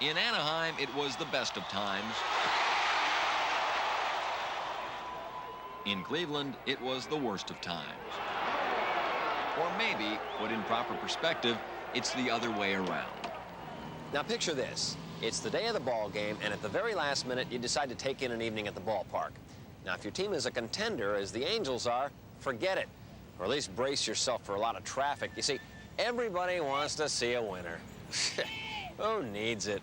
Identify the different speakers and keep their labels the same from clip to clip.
Speaker 1: In Anaheim, it was the best of times. In Cleveland, it was the worst of times. Or maybe, put in proper perspective, it's the other way around.
Speaker 2: Now picture this. It's the day of the ball game, and at the very last minute, you decide to take in an evening at the ballpark. Now, if your team is a contender, as the Angels are, forget it. Or at least brace yourself for a lot of traffic. You see, everybody wants to see a winner. Who needs it?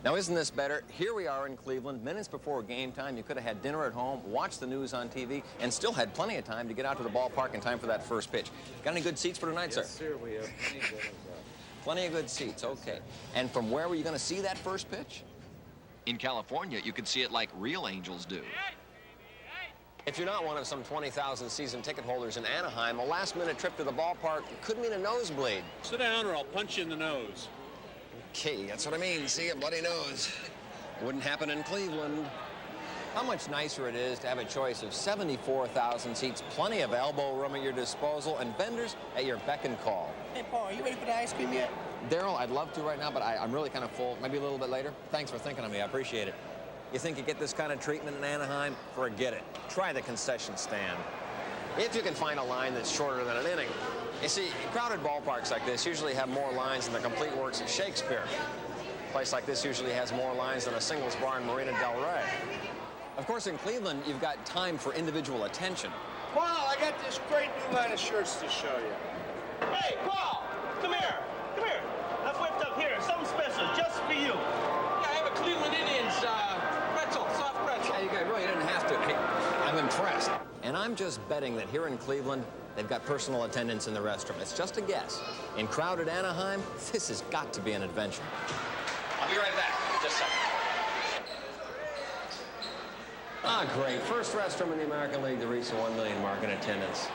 Speaker 2: Now, isn't this better? Here we are in Cleveland, minutes before game time. You could have had dinner at home, watched the news on TV, and still had plenty of time to get out to the ballpark in time for that first pitch. Got any good seats for tonight,
Speaker 3: Yes,
Speaker 2: sir?
Speaker 3: sir, we have plenty of good.
Speaker 2: Plenty of good seats, okay. And from where were you going to see that first pitch?
Speaker 1: In California, you could see it like real Angels do.
Speaker 2: If you're not one of some 20,000 season ticket holders in Anaheim, a last-minute trip to the ballpark could mean a nosebleed.
Speaker 3: Sit down or I'll punch you in the nose.
Speaker 2: Okay, that's what I mean. See, a bloody nose. Wouldn't happen in Cleveland. How much nicer it is to have a choice of 74,000 seats, plenty of elbow room at your disposal, and vendors at your beck and call.
Speaker 4: Hey, Paul, are you ready for the ice cream yet?
Speaker 2: Daryl, I'd love to right now, but I'm really kind of full. Maybe a little bit later. Thanks for thinking of me. I appreciate it. You think you get this kind of treatment in Anaheim? Forget it. Try the concession stand. If you can find a line that's shorter than an inning. You see, crowded ballparks like this usually have more lines than the complete works of Shakespeare. A place like this usually has more lines than a singles bar in Marina del Rey. Of course, in Cleveland, you've got time for individual attention.
Speaker 4: Paul, I got this great new line of shirts to show you.
Speaker 5: Hey, Paul, come here. Come here. I've whipped up here something special just for you. Yeah, I have a Cleveland Indians pretzel, soft pretzel.
Speaker 2: Hey, you guys really didn't have to. Hey, I'm impressed. And I'm just betting that here in Cleveland, they've got personal attendants in the restroom. It's just a guess. In crowded Anaheim, this has got to be an adventure.
Speaker 5: I'll be right back. Just a second.
Speaker 2: Ah, great. First restroom in the American League to reach the 1 million mark in attendance.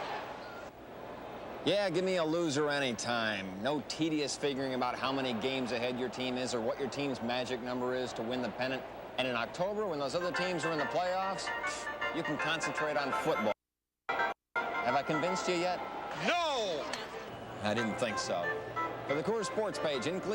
Speaker 2: Yeah, give me a loser anytime. No tedious figuring about how many games ahead your team is or what your team's magic number is to win the pennant. And in October, when those other teams are in the playoffs, you can concentrate on football. Have I convinced you yet?
Speaker 5: No!
Speaker 2: I didn't think so. For the Coors Sports page in Cleveland.